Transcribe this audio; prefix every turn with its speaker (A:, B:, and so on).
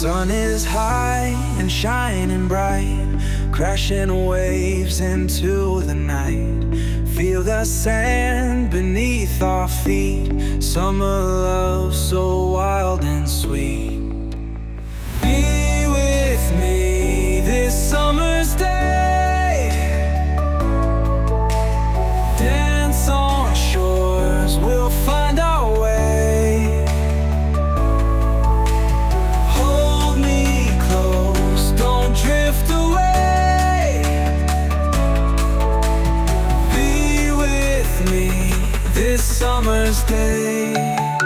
A: sun is high and shining bright, crashing waves into the night. Feel the sand beneath our feet, summer love so wild and sweet. Be with me this summer's day, dance on shores, we'll find our way. Hold me close, don't drift away. Be with me this summer's day.